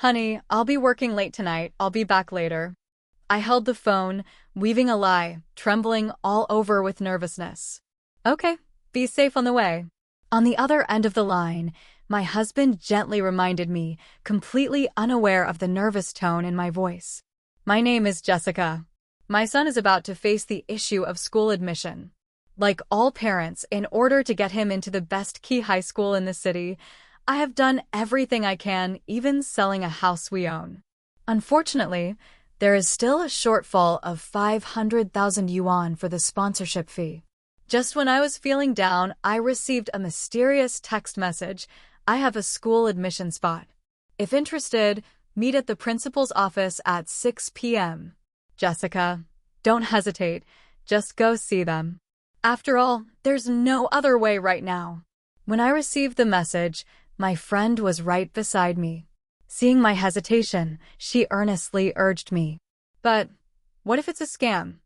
Honey, I'll be working late tonight. I'll be back later. I held the phone, weaving a lie, trembling all over with nervousness. Okay, be safe on the way. On the other end of the line, my husband gently reminded me, completely unaware of the nervous tone in my voice. My name is Jessica. My son is about to face the issue of school admission. Like all parents, in order to get him into the best key high school in the city, I have done everything I can, even selling a house we own. Unfortunately, there is still a shortfall of 500,000 yuan for the sponsorship fee. Just when I was feeling down, I received a mysterious text message. I have a school admission spot. If interested, meet at the principal's office at 6 p.m. Jessica, don't hesitate. Just go see them. After all, there's no other way right now. When I received the message, my friend was right beside me. Seeing my hesitation, she earnestly urged me. But what if it's a scam?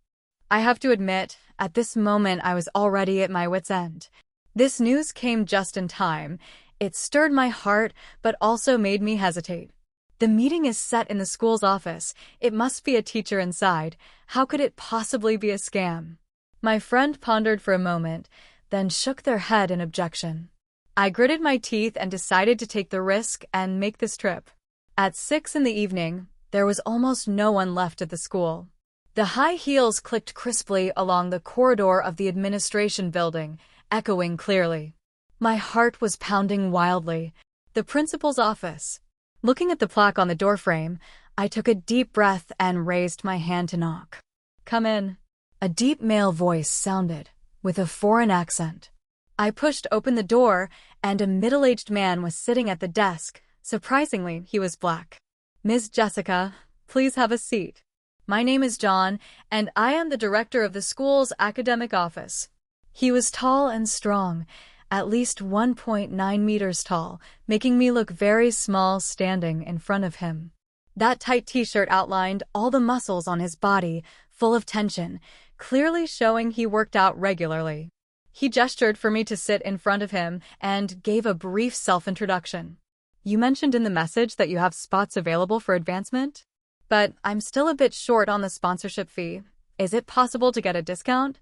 I have to admit, at this moment I was already at my wit's end. This news came just in time. It stirred my heart, but also made me hesitate. The meeting is set in the school's office. It must be a teacher inside. How could it possibly be a scam? My friend pondered for a moment, then shook their head in objection. I gritted my teeth and decided to take the risk and make this trip. At 6 in the evening, there was almost no one left at the school. The high heels clicked crisply along the corridor of the administration building, echoing clearly. My heart was pounding wildly. The principal's office. Looking at the plaque on the doorframe, I took a deep breath and raised my hand to knock. Come in. A deep male voice sounded, with a foreign accent. I pushed open the door, and a middle-aged man was sitting at the desk. Surprisingly, he was black. Ms. Jessica, please have a seat. My name is John, and I am the director of the school's academic office. He was tall and strong, at least 1.9 meters tall, making me look very small standing in front of him. That tight t-shirt outlined all the muscles on his body, full of tension, clearly showing he worked out regularly. He gestured for me to sit in front of him and gave a brief self-introduction. You mentioned in the message that you have spots available for advancement? But I'm still a bit short on the sponsorship fee. Is it possible to get a discount?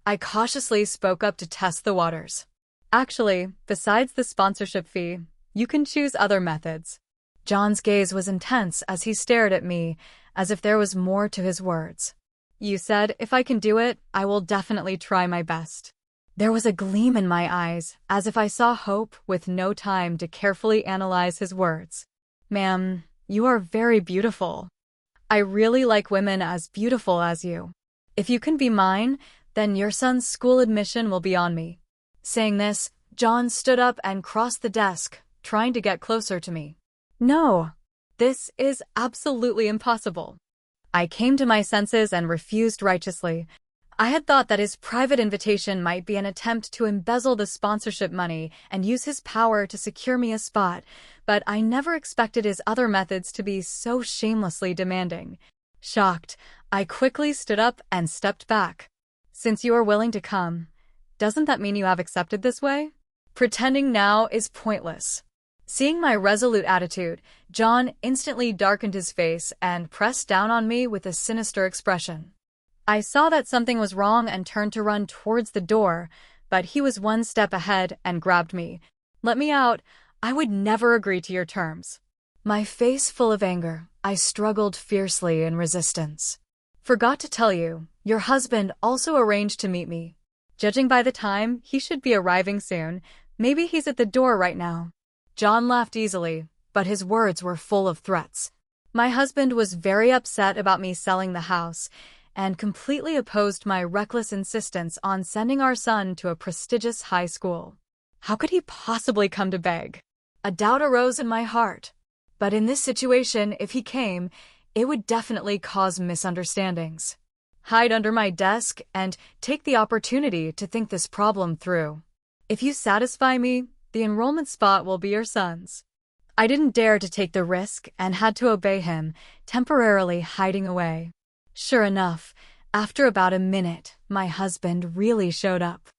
I cautiously spoke up to test the waters. Actually, besides the sponsorship fee, you can choose other methods. John's gaze was intense as he stared at me, as if there was more to his words. You said, if I can do it, I will definitely try my best. There was a gleam in my eyes, as if I saw hope with no time to carefully analyze his words. Ma'am, you are very beautiful. I really like women as beautiful as you. If you can be mine, then your son's school admission will be on me. Saying this, John stood up and crossed the desk, trying to get closer to me. No, this is absolutely impossible. I came to my senses and refused righteously. I had thought that his private invitation might be an attempt to embezzle the sponsorship money and use his power to secure me a spot, but I never expected his other methods to be so shamelessly demanding. Shocked, I quickly stood up and stepped back. Since you are willing to come, doesn't that mean you have accepted this way? Pretending now is pointless. Seeing my resolute attitude, John instantly darkened his face and pressed down on me with a sinister expression. I saw that something was wrong and turned to run towards the door, but he was one step ahead and grabbed me. Let me out. I would never agree to your terms. My face full of anger, I struggled fiercely in resistance. Forgot to tell you, your husband also arranged to meet me. Judging by the time, he should be arriving soon. Maybe he's at the door right now. John laughed easily, but his words were full of threats. My husband was very upset about me selling the house, and completely opposed my reckless insistence on sending our son to a prestigious high school. How could he possibly come to beg? A doubt arose in my heart. But in this situation, if he came, it would definitely cause misunderstandings. Hide under my desk and take the opportunity to think this problem through. If you satisfy me, the enrollment spot will be your son's. I didn't dare to take the risk and had to obey him, temporarily hiding away. Sure enough, after about a minute, my husband really showed up.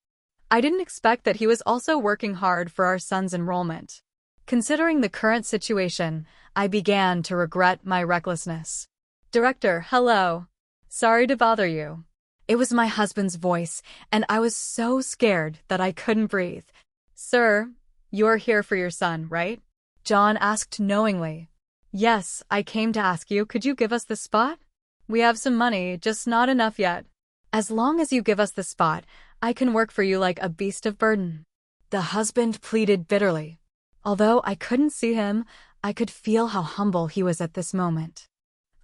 I didn't expect that he was also working hard for our son's enrollment. Considering the current situation, I began to regret my recklessness. "Director, hello. Sorry to bother you." It was my husband's voice, and I was so scared that I couldn't breathe. "Sir, you're here for your son, right?" John asked knowingly. "Yes, I came to ask you, could you give us the spot? We have some money, just not enough yet. As long as you give us the spot, I can work for you like a beast of burden." The husband pleaded bitterly. Although I couldn't see him, I could feel how humble he was at this moment.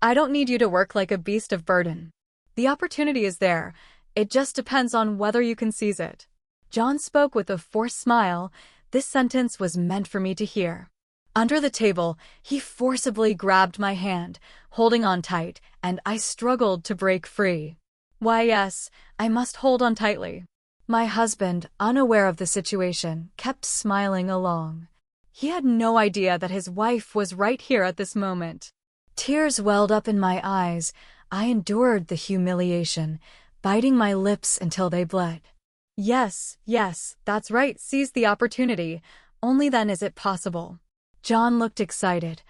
"I don't need you to work like a beast of burden. The opportunity is there. It just depends on whether you can seize it." John spoke with a forced smile. This sentence was meant for me to hear. Under the table, he forcibly grabbed my hand, holding on tight, and I struggled to break free. Why, yes, I must hold on tightly. My husband, unaware of the situation, kept smiling along. He had no idea that his wife was right here at this moment. Tears welled up in my eyes. I endured the humiliation, biting my lips until they bled. Yes, that's right, seize the opportunity. Only then is it possible." John looked excited.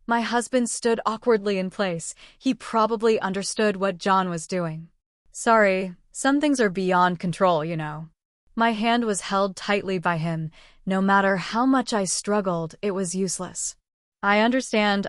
My husband stood awkwardly in place. He probably understood what John was doing. "Sorry, some things are beyond control, you know." My hand was held tightly by him. No matter how much I struggled, it was useless. I understand.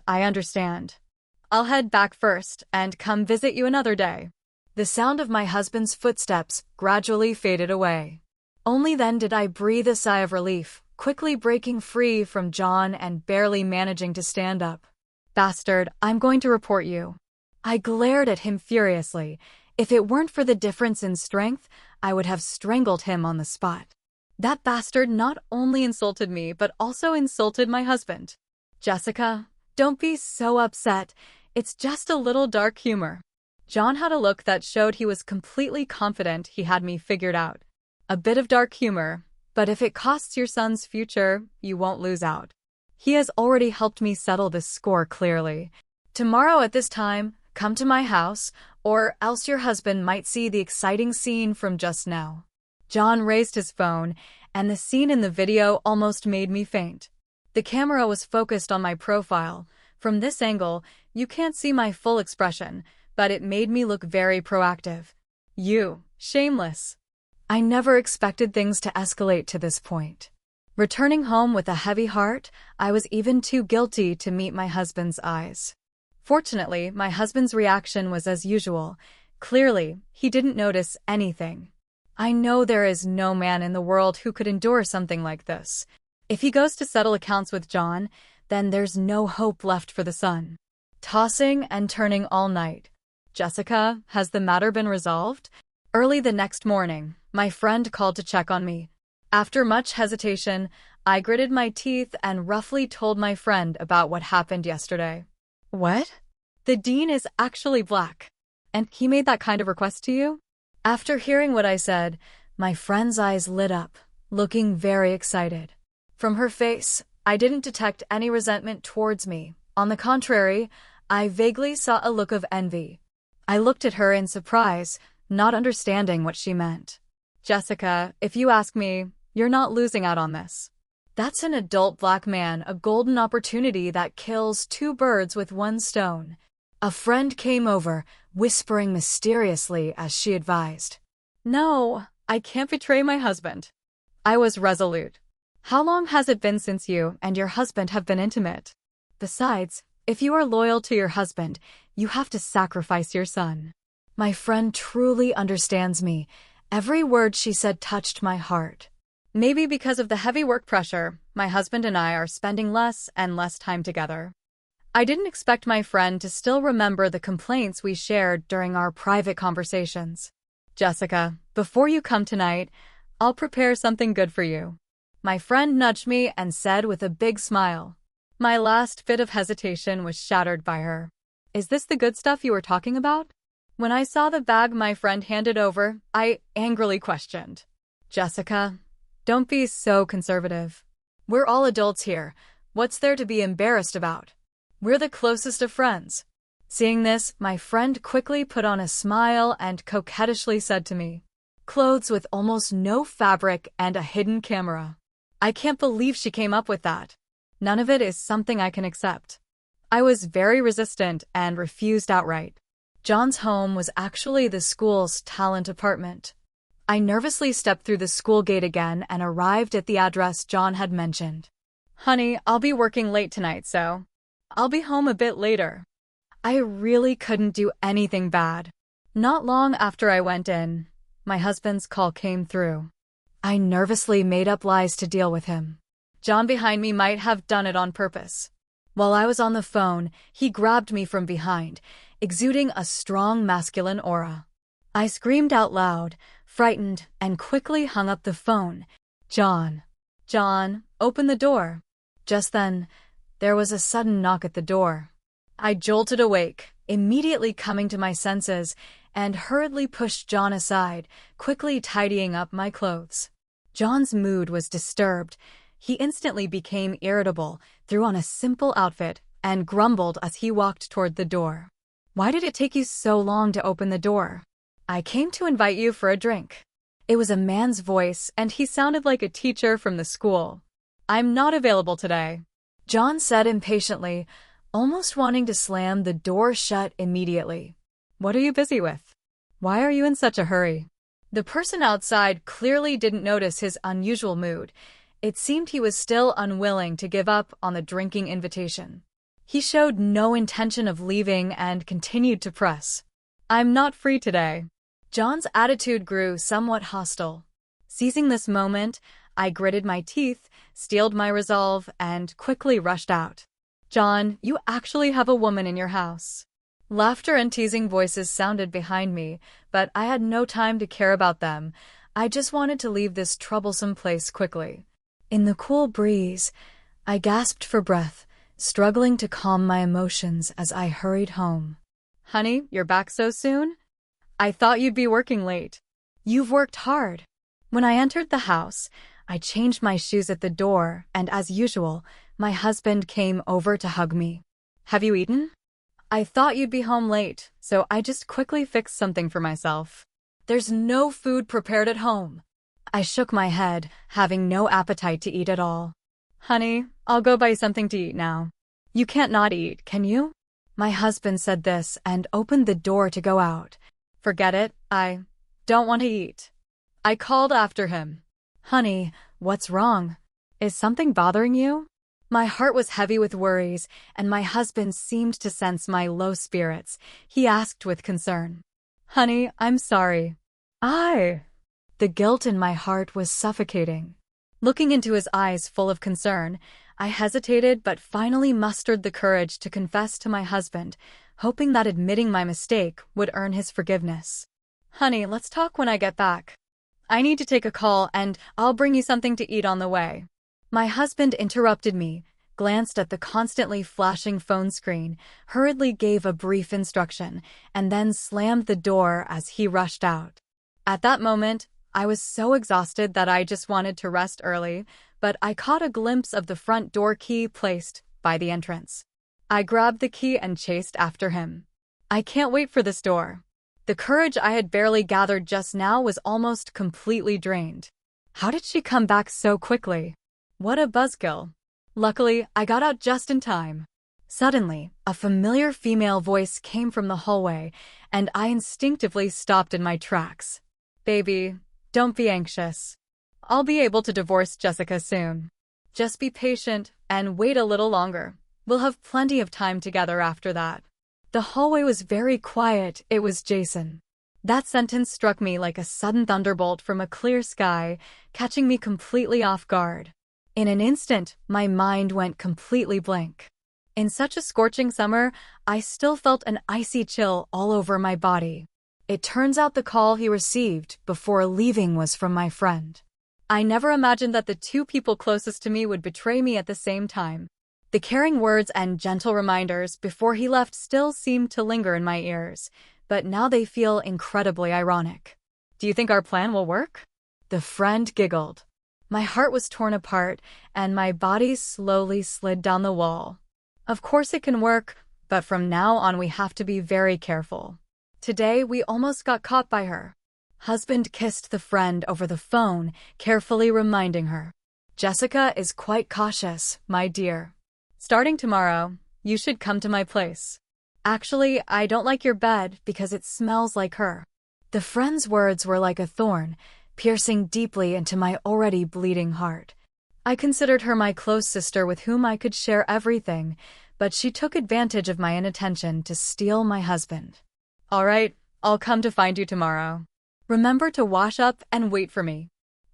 I'll head back first and come visit you another day." The sound of my husband's footsteps gradually faded away. Only then did I breathe a sigh of relief, quickly breaking free from John and barely managing to stand up. "Bastard, I'm going to report you." I glared at him furiously. If it weren't for the difference in strength, I would have strangled him on the spot. That bastard not only insulted me, but also insulted my husband. "Jessica, don't be so upset. It's just a little dark humor." John had a look that showed he was completely confident he had me figured out. "A bit of dark humor, but if it costs your son's future, you won't lose out. He has already helped me settle this score clearly. Tomorrow at this time, come to my house, or else your husband might see the exciting scene from just now." John raised his phone, and the scene in the video almost made me faint. The camera was focused on my profile. From this angle, you can't see my full expression, but it made me look very proactive. "You, shameless." I never expected things to escalate to this point. Returning home with a heavy heart, I was even too guilty to meet my husband's eyes. Fortunately, my husband's reaction was as usual. Clearly, he didn't notice anything. I know there is no man in the world who could endure something like this. If he goes to settle accounts with John, then there's no hope left for the son. Tossing and turning all night. "Jessica, has the matter been resolved?" Early the next morning, my friend called to check on me. After much hesitation, I gritted my teeth and roughly told my friend about what happened yesterday. "What? The dean is actually black. And he made that kind of request to you?" After hearing what I said, my friend's eyes lit up, looking very excited. From her face, I didn't detect any resentment towards me. On the contrary, I vaguely saw a look of envy. I looked at her in surprise, not understanding what she meant. "Jessica, if you ask me, you're not losing out on this. That's an adult black man, a golden opportunity that kills two birds with one stone." A friend came over, whispering mysteriously as she advised. "No, I can't betray my husband." I was resolute. "How long has it been since you and your husband have been intimate? Besides, if you are loyal to your husband, you have to sacrifice your son." My friend truly understands me. Every word she said touched my heart. Maybe because of the heavy work pressure, my husband and I are spending less and less time together. I didn't expect my friend to still remember the complaints we shared during our private conversations. "Jessica, before you come tonight, I'll prepare something good for you." My friend nudged me and said with a big smile. My last bit of hesitation was shattered by her. "Is this the good stuff you were talking about?" When I saw the bag my friend handed over, I angrily questioned. "Jessica, don't be so conservative. We're all adults here. What's there to be embarrassed about? We're the closest of friends." Seeing this, my friend quickly put on a smile and coquettishly said to me, "Clothes with almost no fabric and a hidden camera. I can't believe she came up with that. None of it is something I can accept." I was very resistant and refused outright. John's home was actually the school's talent apartment. I nervously stepped through the school gate again and arrived at the address John had mentioned. Honey, I'll be working late tonight, so I'll be home a bit later. I really couldn't do anything bad. Not long after I went in, my husband's call came through. I nervously made up lies to deal with him. John behind me might have done it on purpose. While I was on the phone, he grabbed me from behind, exuding a strong masculine aura. I screamed out loud, frightened, and quickly hung up the phone. John, open the door. Just then, there was a sudden knock at the door. I jolted awake, immediately coming to my senses, and hurriedly pushed John aside, quickly tidying up my clothes. John's mood was disturbed. He instantly became irritable, threw on a simple outfit, and grumbled as he walked toward the door. Why did it take you so long to open the door? I came to invite you for a drink. It was a man's voice, and he sounded like a teacher from the school. I'm not available today, John said impatiently, almost wanting to slam the door shut immediately. What are you busy with? Why are you in such a hurry? The person outside clearly didn't notice his unusual mood. It seemed he was still unwilling to give up on the drinking invitation. He showed no intention of leaving and continued to press. I'm not free today. John's attitude grew somewhat hostile. Seizing this moment, I gritted my teeth, steeled my resolve, and quickly rushed out. John, you actually have a woman in your house. Laughter and teasing voices sounded behind me, but I had no time to care about them. I just wanted to leave this troublesome place quickly. In the cool breeze, I gasped for breath, struggling to calm my emotions as I hurried home. Honey, you're back so soon? I thought you'd be working late. You've worked hard. When I entered the house, I changed my shoes at the door, and as usual, my husband came over to hug me. Have you eaten? I thought you'd be home late, so I just quickly fixed something for myself. There's no food prepared at home. I shook my head, having no appetite to eat at all. Honey, I'll go buy something to eat now. You can't not eat, can you? My husband said this and opened the door to go out. Forget it, I don't want to eat. I called after him. Honey, what's wrong? Is something bothering you? My heart was heavy with worries, and my husband seemed to sense my low spirits. He asked with concern. Honey, I'm sorry. The guilt in my heart was suffocating. Looking into his eyes full of concern, I hesitated but finally mustered the courage to confess to my husband, hoping that admitting my mistake would earn his forgiveness. Honey, let's talk when I get back. I need to take a call, and I'll bring you something to eat on the way. My husband interrupted me, glanced at the constantly flashing phone screen, hurriedly gave a brief instruction, and then slammed the door as he rushed out. At that moment, I was so exhausted that I just wanted to rest early, but I caught a glimpse of the front door key placed by the entrance. I grabbed the key and chased after him. I can't wait for this door. The courage I had barely gathered just now was almost completely drained. How did she come back so quickly? What a buzzkill. Luckily, I got out just in time. Suddenly, a familiar female voice came from the hallway, and I instinctively stopped in my tracks. Baby, don't be anxious. I'll be able to divorce Jessica soon. Just be patient and wait a little longer. We'll have plenty of time together after that. The hallway was very quiet. It was Jason. That sentence struck me like a sudden thunderbolt from a clear sky, catching me completely off guard. In an instant, my mind went completely blank. In such a scorching summer, I still felt an icy chill all over my body. It turns out the call he received before leaving was from my friend. I never imagined that the two people closest to me would betray me at the same time. The caring words and gentle reminders before he left still seemed to linger in my ears, but now they feel incredibly ironic. Do you think our plan will work? The friend giggled. My heart was torn apart, and my body slowly slid down the wall. Of course it can work, but from now on we have to be very careful. Today we almost got caught by her. Husband kissed the friend over the phone, carefully reminding her. Jessica is quite cautious, my dear. Starting tomorrow, You should come to my place. Actually, I don't like your bed because it smells like her. The friend's words were like a thorn, piercing deeply into my already bleeding heart. I considered her my close sister with whom I could share everything, but she took advantage of my inattention to steal my husband. All right, I'll come to find you tomorrow. Remember to wash up and wait for me.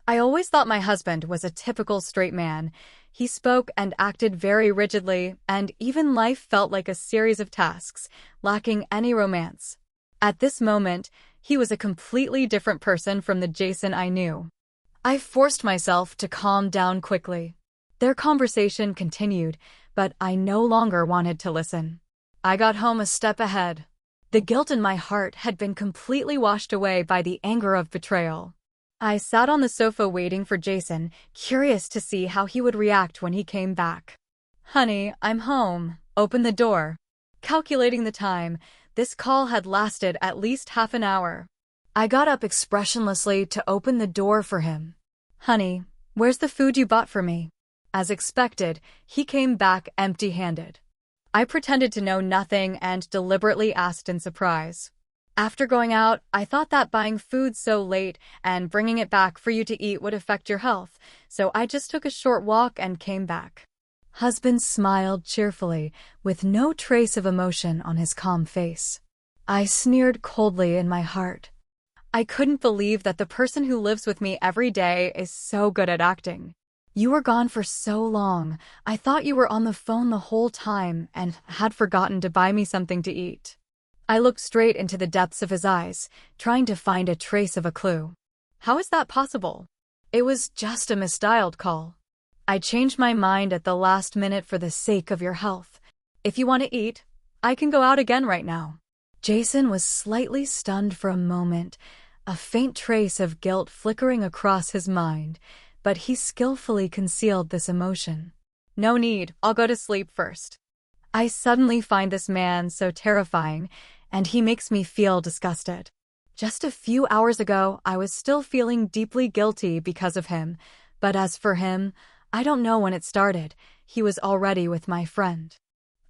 I always thought my husband was a typical straight man. He spoke and acted very rigidly, and even life felt like a series of tasks, lacking any romance. At this moment, he was a completely different person from the Jason I knew. I forced myself to calm down quickly. Their conversation continued, but I no longer wanted to listen. I got home a step ahead. The guilt in my heart had been completely washed away by the anger of betrayal. I sat on the sofa waiting for Jason, curious to see how he would react when he came back. Honey, I'm home. Open the door. Calculating the time, this call had lasted at least half an hour. I got up expressionlessly to open the door for him. Honey, where's the food you bought for me? As expected, he came back empty-handed. I pretended to know nothing and deliberately asked in surprise. After going out, I thought that buying food so late and bringing it back for you to eat would affect your health, so I just took a short walk and came back. Husband smiled cheerfully, with no trace of emotion on his calm face. I sneered coldly in my heart. I couldn't believe that the person who lives with me every day is so good at acting. You were gone for so long. I thought you were on the phone the whole time and had forgotten to buy me something to eat. I looked straight into the depths of his eyes, trying to find a trace of a clue. How is that possible? It was just a misdialed call. I changed my mind at the last minute for the sake of your health. If you want to eat, I can go out again right now. Jason was slightly stunned for a moment, a faint trace of guilt flickering across his mind, but he skillfully concealed this emotion. No need, I'll go to sleep first. I suddenly find this man so terrifying, and he makes me feel disgusted. Just a few hours ago, I was still feeling deeply guilty because of him, but as for him, I don't know when it started. He was already with my friend.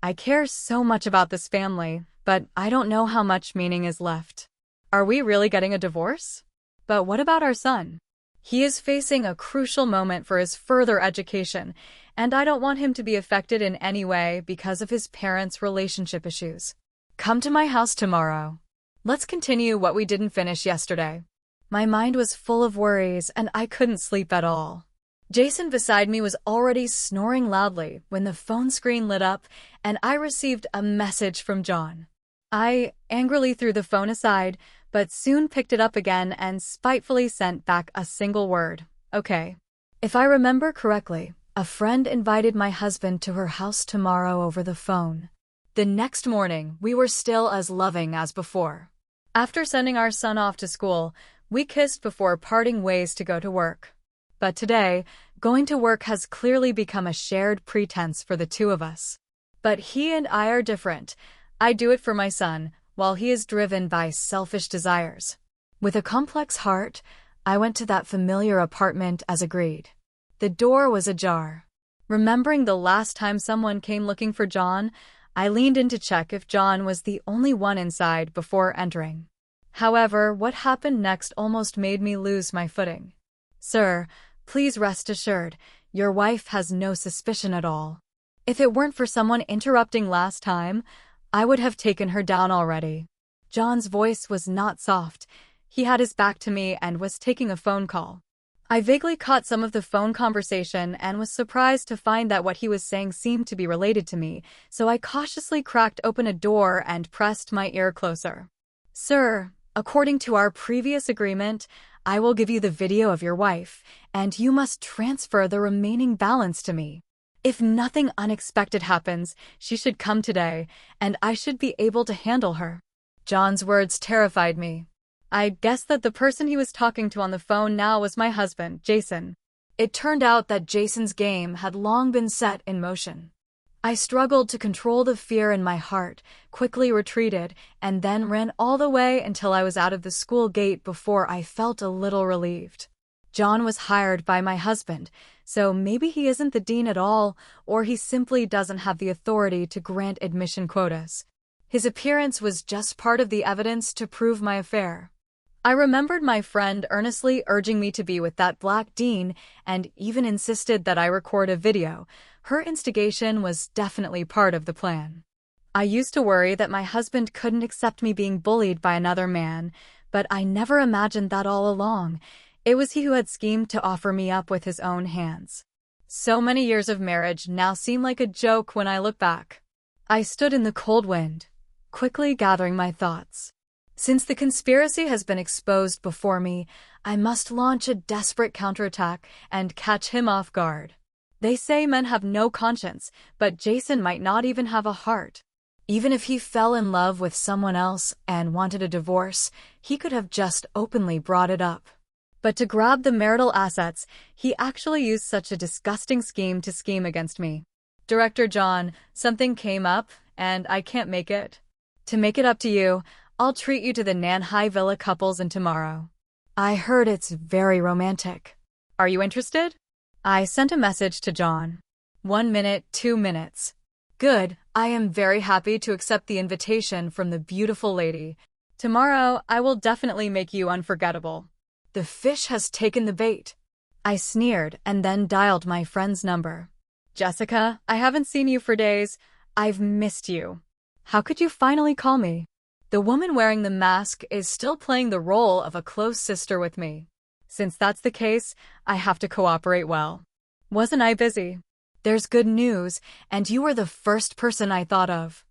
I care so much about this family, but I don't know how much meaning is left. Are we really getting a divorce? But what about our son? He is facing a crucial moment for his further education, and I don't want him to be affected in any way because of his parents' relationship issues. Come to my house tomorrow. Let's continue what we didn't finish yesterday. My mind was full of worries, and I couldn't sleep at all. Jason beside me was already snoring loudly when the phone screen lit up, and I received a message from John. I angrily threw the phone aside, but soon picked it up again and spitefully sent back a single word, okay. If I remember correctly, a friend invited my husband to her house tomorrow over the phone. The next morning, we were still as loving as before. After sending our son off to school, we kissed before parting ways to go to work. But today, going to work has clearly become a shared pretense for the two of us. But he and I are different. I do it for my son, while he is driven by selfish desires. With a complex heart, I went to that familiar apartment as agreed. The door was ajar. Remembering the last time someone came looking for John, I leaned in to check if John was the only one inside before entering. However, what happened next almost made me lose my footing. Sir, please rest assured, your wife has no suspicion at all. If it weren't for someone interrupting last time, I would have taken her down already. John's voice was not soft. He had his back to me and was taking a phone call. I vaguely caught some of the phone conversation and was surprised to find that what he was saying seemed to be related to me, so I cautiously cracked open a door and pressed my ear closer. Sir, according to our previous agreement, I will give you the video of your wife, and you must transfer the remaining balance to me. If nothing unexpected happens, she should come today, and I should be able to handle her. John's words terrified me. I guessed that the person he was talking to on the phone now was my husband, Jason. It turned out that Jason's game had long been set in motion. I struggled to control the fear in my heart, quickly retreated, and then ran all the way until I was out of the school gate before I felt a little relieved. John was hired by my husband, So maybe he isn't the dean at all, or he simply doesn't have the authority to grant admission quotas. His appearance was just part of the evidence to prove my affair. I remembered my friend earnestly urging me to be with that black dean and even insisted that I record a video. Her instigation was definitely part of the plan. I used to worry that my husband couldn't accept me being bullied by another man, but I never imagined that all along. It was he who had schemed to offer me up with his own hands. So many years of marriage now seem like a joke when I look back. I stood in the cold wind, quickly gathering my thoughts. Since the conspiracy has been exposed before me, I must launch a desperate counterattack and catch him off guard. They say men have no conscience, but Jason might not even have a heart. Even if he fell in love with someone else and wanted a divorce, he could have just openly brought it up. But to grab the marital assets, he actually used such a disgusting scheme to scheme against me. Director John, something came up, and I can't make it. To make it up to you, I'll treat you to the Nanhai Villa couples in tomorrow. I heard it's very romantic. Are you interested? I sent a message to John. 1 minute, 2 minutes. Good, I am very happy to accept the invitation from the beautiful lady. Tomorrow, I will definitely make you unforgettable. The fish has taken the bait. I sneered and then dialed my friend's number. Jessica, I haven't seen you for days. I've missed you. How could you finally call me? The woman wearing the mask is still playing the role of a close sister with me. Since that's the case, I have to cooperate well. Wasn't I busy? There's good news, and you were the first person I thought of.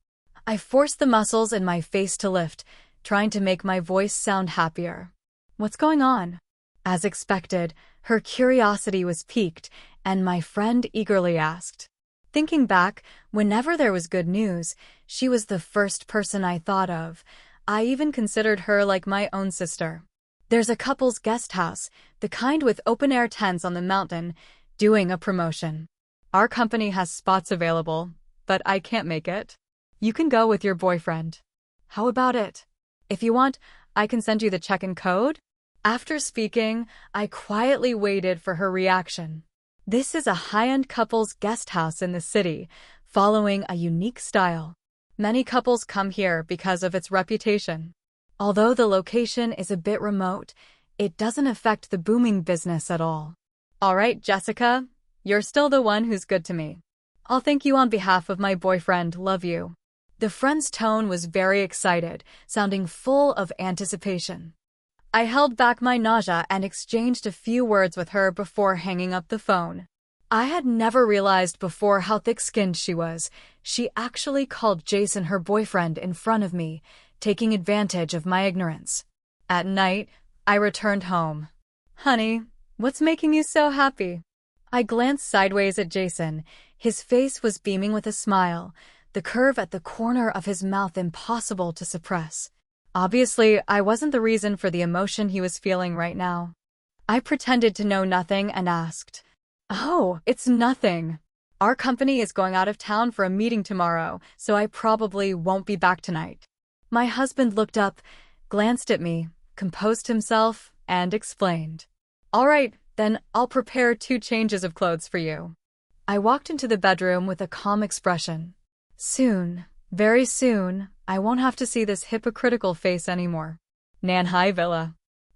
I forced the muscles in my face to lift, trying to make my voice sound happier. What's going on? As expected, her curiosity was piqued, and my friend eagerly asked. Thinking back, whenever there was good news, she was the first person I thought of. I even considered her like my own sister. There's a couple's guest house, the kind with open-air tents on the mountain, doing a promotion. Our company has spots available, but I can't make it. You can go with your boyfriend. How about it? If you want, I can send you the check-in code. After speaking, I quietly waited for her reaction. This is a high-end couple's guest house in the city, following a unique style. Many couples come here because of its reputation. Although the location is a bit remote, it doesn't affect the booming business at all. All right, Jessica, you're still the one who's good to me. I'll thank you on behalf of my boyfriend, love you. The friend's tone was very excited, sounding full of anticipation. I held back my nausea and exchanged a few words with her before hanging up the phone. I had never realized before how thick-skinned she was. She actually called Jason her boyfriend in front of me, taking advantage of my ignorance. At night, I returned home. Honey, what's making you so happy? I glanced sideways at Jason. His face was beaming with a smile, the curve at the corner of his mouth impossible to suppress. Obviously, I wasn't the reason for the emotion he was feeling right now. I pretended to know nothing and asked, "Oh, it's nothing. Our company is going out of town for a meeting tomorrow, so I probably won't be back tonight." My husband looked up, glanced at me, composed himself, and explained. "All right, then I'll prepare 2 changes of clothes for you." I walked into the bedroom with a calm expression. Soon, very soon, I won't have to see this hypocritical face anymore. Nanhai Villa.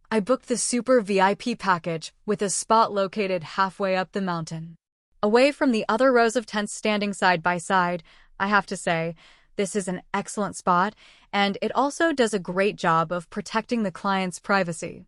I booked the super VIP package with a spot located halfway up the mountain. Away from the other rows of tents standing side by side, I have to say, this is an excellent spot, and it also does a great job of protecting the client's privacy.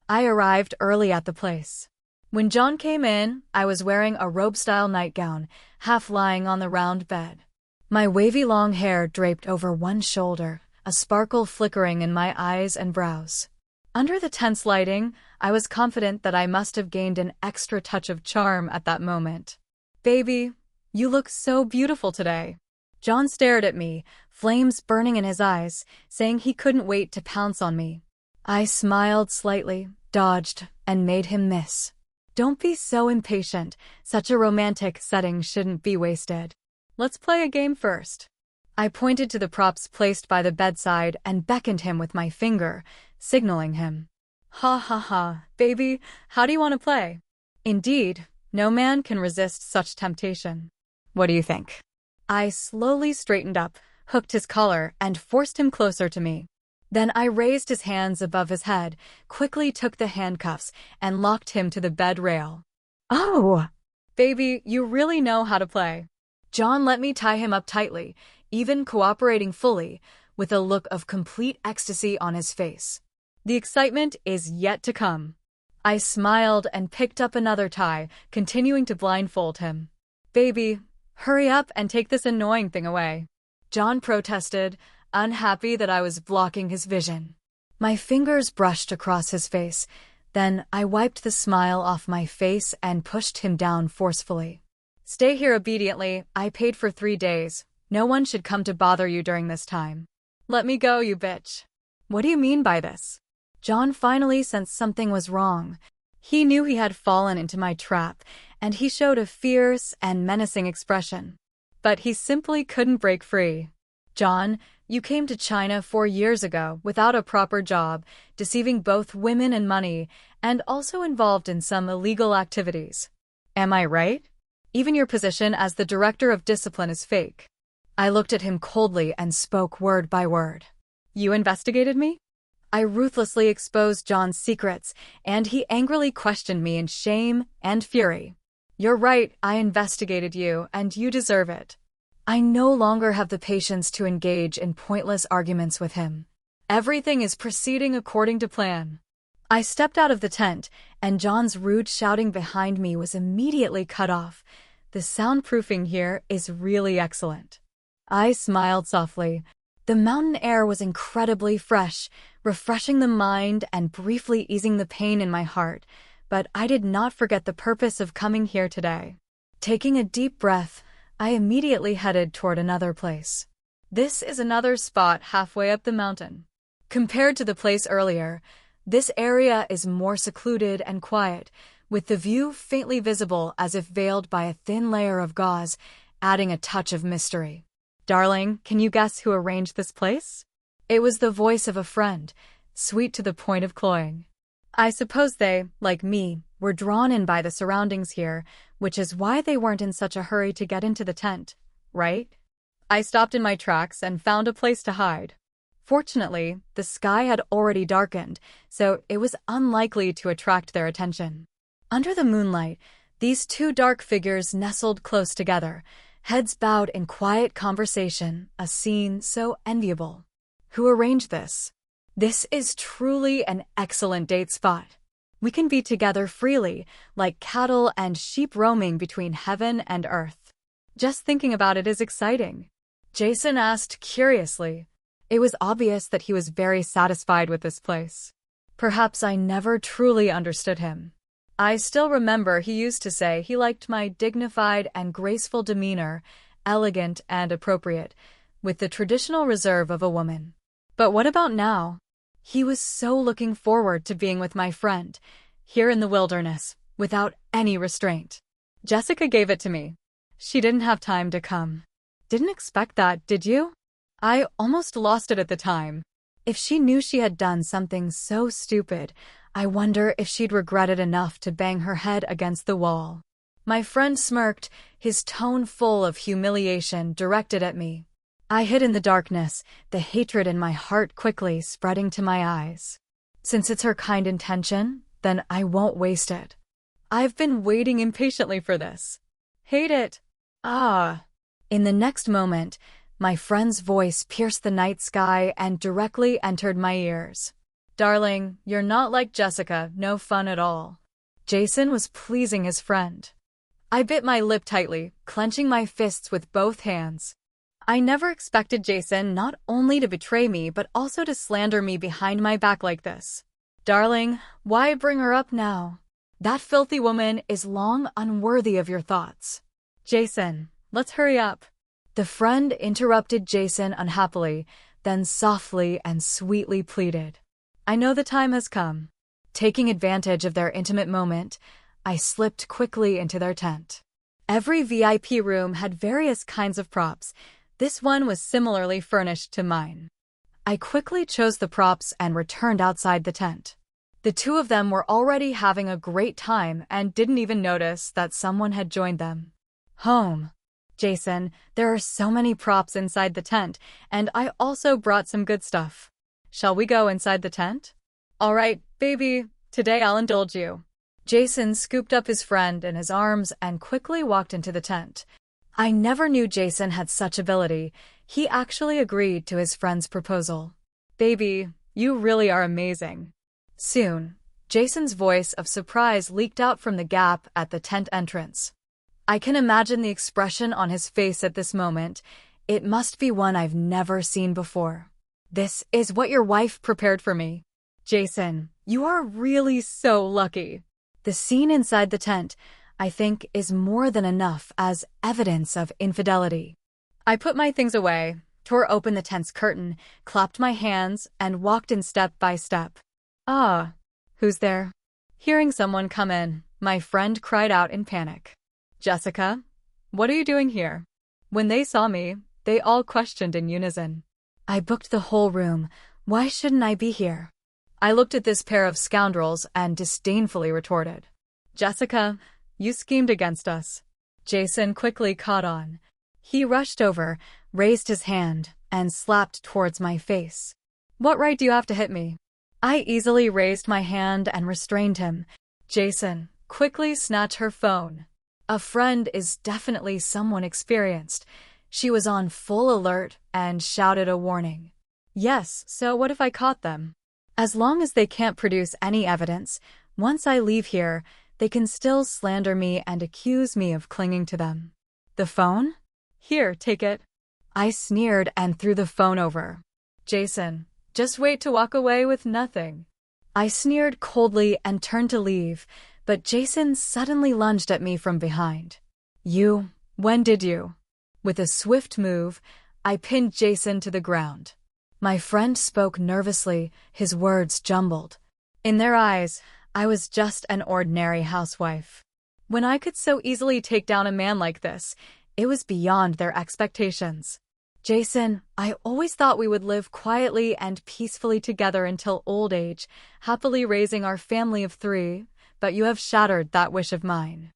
I arrived early at the place. When John came in, I was wearing a robe-style nightgown, half lying on the round bed. My wavy long hair draped over one shoulder, a sparkle flickering in my eyes and brows. Under the tense lighting, I was confident that I must have gained an extra touch of charm at that moment. "Baby, you look so beautiful today." John stared at me, flames burning in his eyes, saying he couldn't wait to pounce on me. I smiled slightly, dodged, and made him miss. "Don't be so impatient. Such a romantic setting shouldn't be wasted. Let's play a game first." I pointed to the props placed by the bedside and beckoned him with my finger, signaling him. "Ha ha ha, baby, how do you want to play?" Indeed, No man can resist such temptation. What do you think? I slowly straightened up, hooked his collar, and forced him closer to me. Then I raised his hands above his head, quickly took the handcuffs, and locked him to the bed rail. Oh! Baby, you really know how to play. John let me tie him up tightly, even cooperating fully, with a look of complete ecstasy on his face. The excitement is yet to come. I smiled and picked up another tie, continuing to blindfold him. Baby, hurry up and take this annoying thing away. John protested, unhappy that I was blocking his vision. My fingers brushed across his face. Then I wiped the smile off my face and pushed him down forcefully. Stay here obediently. I paid for 3 days. No one should come to bother you during this time. Let me go, you bitch. What do you mean by this? John finally sensed something was wrong. He knew he had fallen into my trap, and he showed a fierce and menacing expression. But he simply couldn't break free. John, you came to China 4 years ago without a proper job, deceiving both women and money, and also involved in some illegal activities. Am I right? Even your position as the director of discipline is fake. I looked at him coldly and spoke word by word. You investigated me? I ruthlessly exposed John's secrets, and he angrily questioned me in shame and fury. You're right, I investigated you, and you deserve it. I no longer have the patience to engage in pointless arguments with him. Everything is proceeding according to plan. I stepped out of the tent, and John's rude shouting behind me was immediately cut off. The soundproofing here is really excellent. I smiled softly. The mountain air was incredibly fresh, refreshing the mind and briefly easing the pain in my heart, but I did not forget the purpose of coming here today. Taking a deep breath, I immediately headed toward another place. This is another spot halfway up the mountain. Compared to the place earlier, this area is more secluded and quiet, with the view faintly visible as if veiled by a thin layer of gauze, adding a touch of mystery. Darling, can you guess who arranged this place? It was the voice of a friend, sweet to the point of cloying. I suppose they, like me, were drawn in by the surroundings here, which is why they weren't in such a hurry to get into the tent, right? I stopped in my tracks and found a place to hide. Fortunately, the sky had already darkened, so it was unlikely to attract their attention. Under the moonlight, these two dark figures nestled close together, heads bowed in quiet conversation, a scene so enviable. Who arranged this? This is truly an excellent date spot. We can be together freely, like cattle and sheep roaming between heaven and earth. Just thinking about it is exciting. Jason asked curiously. It was obvious that he was very satisfied with this place. Perhaps I never truly understood him. I still remember he used to say he liked my dignified and graceful demeanor, elegant and appropriate, with the traditional reserve of a woman. But what about now? He was so looking forward to being with my friend, here in the wilderness, without any restraint. Jessica gave it to me. She didn't have time to come. Didn't expect that, did you? I almost lost it at the time. If she knew she had done something so stupid, I wonder if she'd regret it enough to bang her head against the wall. My friend smirked, his tone full of humiliation directed at me. I hid in the darkness, the hatred in my heart quickly spreading to my eyes. Since it's her kind intention, then I won't waste it. I've been waiting impatiently for this. Hate it. Ah. In the next moment, my friend's voice pierced the night sky and directly entered my ears. Darling, you're not like Jessica, no fun at all. Jason was pleasing his friend. I bit my lip tightly, clenching my fists with both hands. I never expected Jason not only to betray me but also to slander me behind my back like this. Darling, why bring her up now? That filthy woman is long unworthy of your thoughts. Jason, let's hurry up. The friend interrupted Jason unhappily, then softly and sweetly pleaded. I know the time has come. Taking advantage of their intimate moment, I slipped quickly into their tent. Every VIP room had various kinds of props. This one was similarly furnished to mine. I quickly chose the props and returned outside the tent. The two of them were already having a great time and didn't even notice that someone had joined them. Home. Jason, there are so many props inside the tent, and I also brought some good stuff. Shall we go inside the tent? All right, baby, today I'll indulge you. Jason scooped up his friend in his arms and quickly walked into the tent. I never knew Jason had such ability. He actually agreed to his friend's proposal. Baby, you really are amazing. Soon, Jason's voice of surprise leaked out from the gap at the tent entrance. I can imagine the expression on his face at this moment. It must be one I've never seen before. This is what your wife prepared for me. Jason, you are really so lucky. The scene inside the tent, I think, is more than enough as evidence of infidelity. I put my things away, tore open the tent's curtain, clapped my hands, and walked in step by step. Ah, who's there? Hearing someone come in, my friend cried out in panic. Jessica, what are you doing here? When they saw me, they all questioned in unison. I booked the whole room. Why shouldn't I be here? I looked at this pair of scoundrels and disdainfully retorted. Jessica, you schemed against us. Jason quickly caught on. He rushed over, raised his hand, and slapped towards my face. What right do you have to hit me? I easily raised my hand and restrained him. Jason, quickly snatch her phone. A friend is definitely someone experienced. She was on full alert and shouted a warning. Yes, so what if I caught them? As long as they can't produce any evidence, once I leave here, they can still slander me and accuse me of clinging to them. The phone? Here, take it. I sneered and threw the phone over. Jason, just wait to walk away with nothing. I sneered coldly and turned to leave, but Jason suddenly lunged at me from behind. When did you? With a swift move, I pinned Jason to the ground. My friend spoke nervously, his words jumbled. In their eyes, I was just an ordinary housewife. When I could so easily take down a man like this, it was beyond their expectations. Jason, I always thought we would live quietly and peacefully together until old age, happily raising our family of 3, but you have shattered that wish of mine.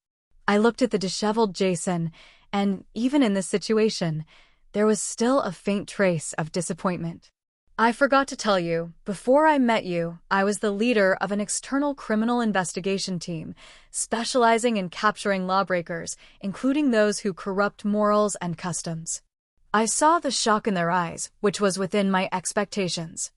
I looked at the disheveled Jason, and even in this situation, there was still a faint trace of disappointment. I forgot to tell you, before I met you, I was the leader of an external criminal investigation team, specializing in capturing lawbreakers, including those who corrupt morals and customs. I saw the shock in their eyes, which was within my expectations.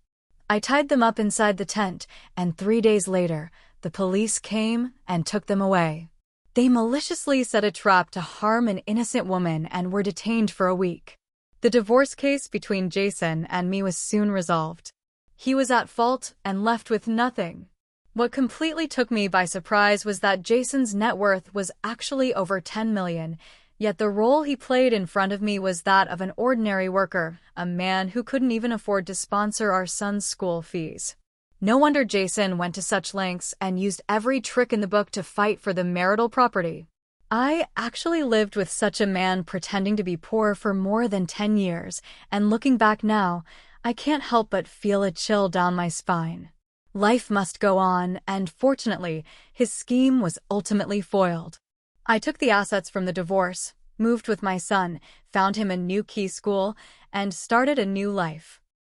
I tied them up inside the tent, and 3 days later, the police came and took them away. They maliciously set a trap to harm an innocent woman and were detained for a week. The divorce case between Jason and me was soon resolved. He was at fault and left with nothing. What completely took me by surprise was that Jason's net worth was actually over 10 million, yet the role he played in front of me was that of an ordinary worker, a man who couldn't even afford to sponsor our son's school fees. No wonder Jason went to such lengths and used every trick in the book to fight for the marital property. I actually lived with such a man pretending to be poor for more than 10 years, and looking back now, I can't help but feel a chill down my spine. Life must go on, and fortunately, his scheme was ultimately foiled. I took the assets from the divorce, moved with my son, found him a new key school, and started a new life.